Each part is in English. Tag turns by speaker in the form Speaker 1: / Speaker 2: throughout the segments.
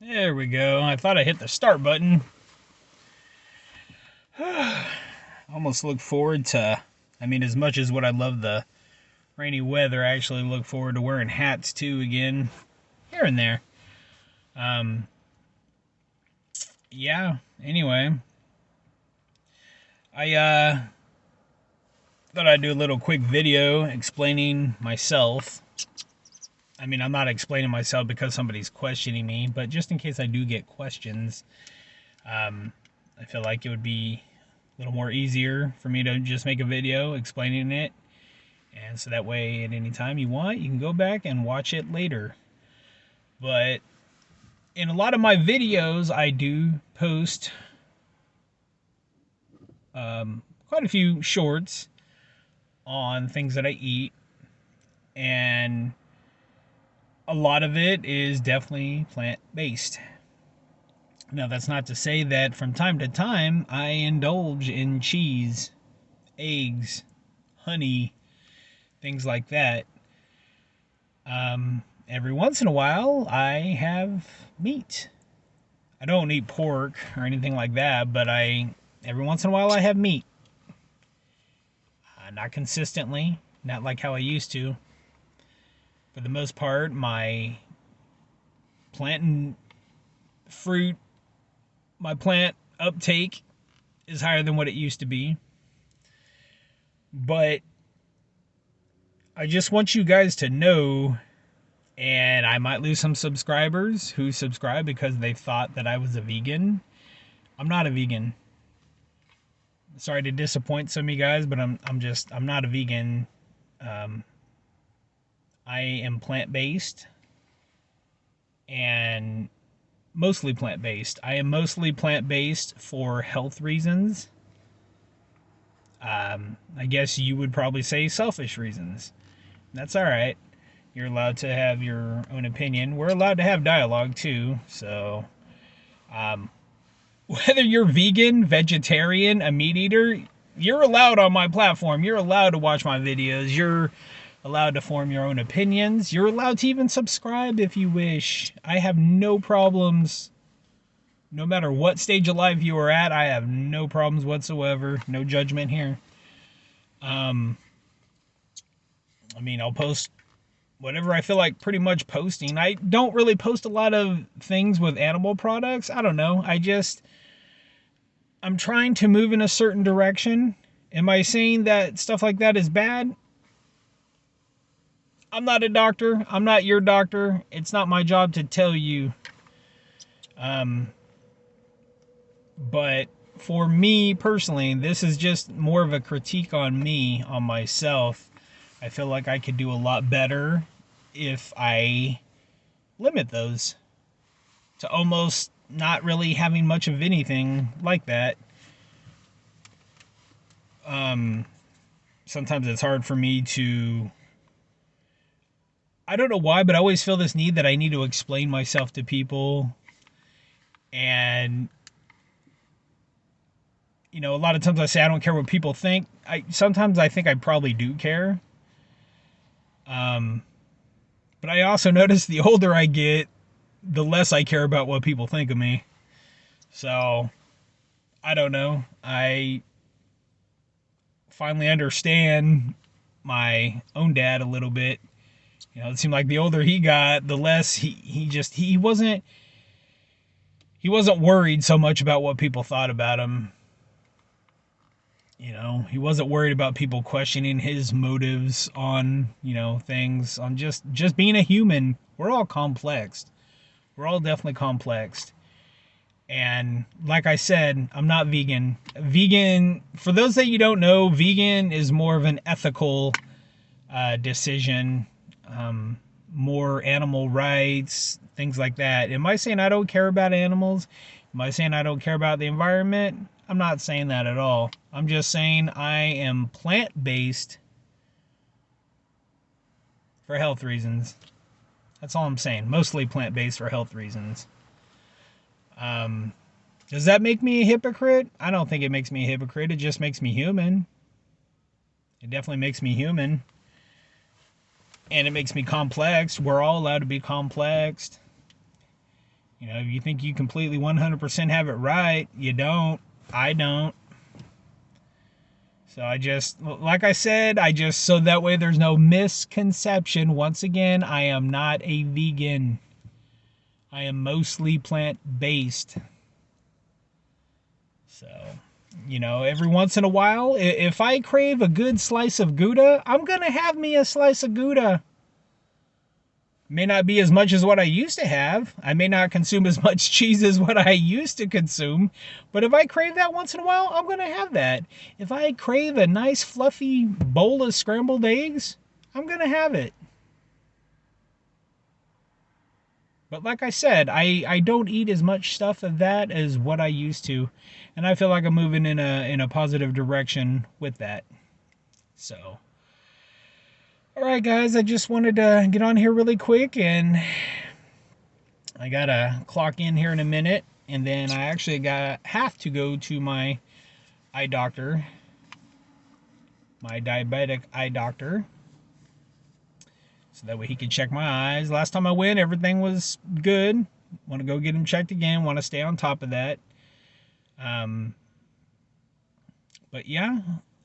Speaker 1: There we go. I thought I hit the start button. Almost look forward to, as much as what I love the rainy weather, I actually look forward to wearing hats too again, here and there. Um, yeah, anyway, I thought I'd do a little quick video explaining myself. I'm not explaining myself because somebody's questioning me, but just in case I do get questions, I feel like it would be a little more easier for me to just make a video explaining it. And so that way, at any time you want, you can go back and watch it later. But in a lot of my videos, I do post quite a few shorts on things that I eat. And a lot of it is definitely plant-based. Now, that's not to say that from time to time I indulge in cheese, eggs, honey, things like that. Every once in a while, I have meat. I don't eat pork or anything like that, but every once in a while I have meat. Not consistently, not like how I used to. For the most part, my plant and fruit, my plant uptake is higher than what it used to be. But I just want you guys to know, and I might lose some subscribers who subscribe because they thought that I was a vegan. I'm not a vegan. Sorry to disappoint some of you guys, but I'm not a vegan. I am plant-based and mostly plant-based. I am mostly plant-based for health reasons. I guess you would probably say selfish reasons. That's all right. You're allowed to have your own opinion. We're allowed to have dialogue too. So, whether you're vegan, vegetarian, a meat eater, you're allowed on my platform. You're allowed to watch my videos. You're allowed to form your own opinions. You're allowed to even subscribe if you wish. I have no problems. No matter what stage of life you are at, I have no problems whatsoever. No judgment here. I'll post whatever I feel like pretty much posting. I don't really post a lot of things with animal products. I don't know. I'm trying to move in a certain direction. Am I saying that stuff like that is bad? I'm not a doctor. I'm not your doctor. It's not my job to tell you. But for me personally, this is just more of a critique on me, on myself. I feel like I could do a lot better if I limit those to almost not really having much of anything like that. Sometimes it's hard for me to, I don't know why, but I always feel this need that I need to explain myself to people. And a lot of times I say I don't care what people think. Sometimes I think I probably do care. But I also notice the older I get, the less I care about what people think of me. So, I don't know. I finally understand my own dad a little bit. It seemed like the older he got, the less he wasn't worried so much about what people thought about him. He wasn't worried about people questioning his motives on, things, on just being a human. We're all complex. We're all definitely complex. And like I said, I'm not vegan. Vegan, for those that you don't know, vegan is more of an ethical decision. More animal rights, things like that. Am I saying I don't care about animals? Am I saying I don't care about the environment? I'm not saying that at all. I'm just saying I am plant-based for health reasons. That's all I'm saying. Mostly plant-based for health reasons. Does that make me a hypocrite? I don't think it makes me a hypocrite. It just makes me human. It definitely makes me human. And it makes me complex. We're all allowed to be complex. You know, if you think you completely 100% have it right, you don't. I don't. So I just, like I said, so that way there's no misconception. Once again, I am not a vegan. I am mostly plant-based. So, you know, every once in a while, if I crave a good slice of Gouda, I'm going to have me a slice of Gouda. May not be as much as what I used to have. I may not consume as much cheese as what I used to consume. But if I crave that once in a while, I'm going to have that. If I crave a nice fluffy bowl of scrambled eggs, I'm going to have it. But like I said, I don't eat as much stuff of that as what I used to. And I feel like I'm moving in a positive direction with that. So, all right, guys, I just wanted to get on here really quick, and I gotta clock in here in a minute, and then I actually have to go to my eye doctor, my diabetic eye doctor, so that way he can check my eyes. Last time I went, everything was good. Want to go get him checked again. Want to stay on top of that. But yeah,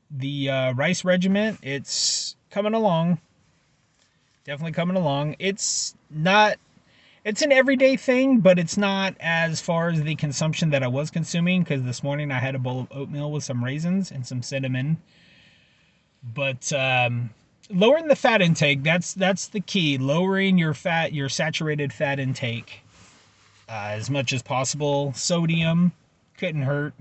Speaker 1: the rice regiment, it's coming along. Definitely coming along. It's an everyday thing, but it's not as far as the consumption that I was consuming, because this morning I had a bowl of oatmeal with some raisins and some cinnamon. But lowering the fat intake, that's the key. Lowering your saturated fat intake as much as possible. Sodium couldn't hurt.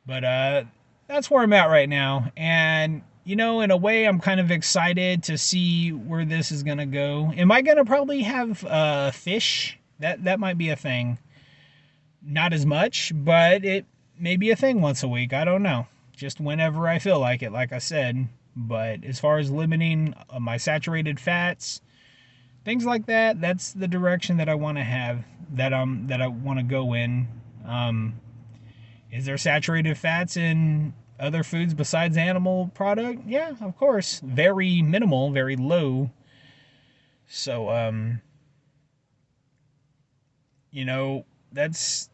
Speaker 1: But that's where I'm at right now. And, you know, in a way, I'm kind of excited to see where this is going to go. Am I going to probably have fish? That might be a thing. Not as much, but it may be a thing once a week. I don't know. Just whenever I feel like it, like I said. But as far as limiting my saturated fats, things like that, that's the direction that I want to have, that I want to go in. Is there saturated fats in other foods besides animal product? Yeah, of course. Very minimal, very low. So, you know, that's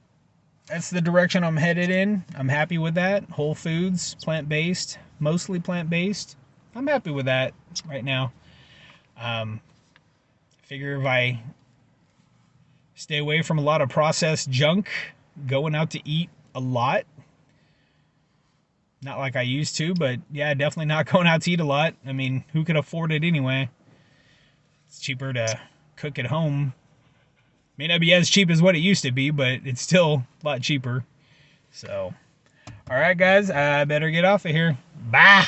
Speaker 1: the direction I'm headed in. I'm happy with that. Whole foods, plant-based, mostly plant-based. I'm happy with that right now. Figure if I stay away from a lot of processed junk, going out to eat a lot. Not like I used to, but yeah, definitely not going out to eat a lot. I mean, who could afford it anyway? It's cheaper to cook at home. May not be as cheap as what it used to be, but it's still a lot cheaper. So, all right, guys, I better get off of here. Bye.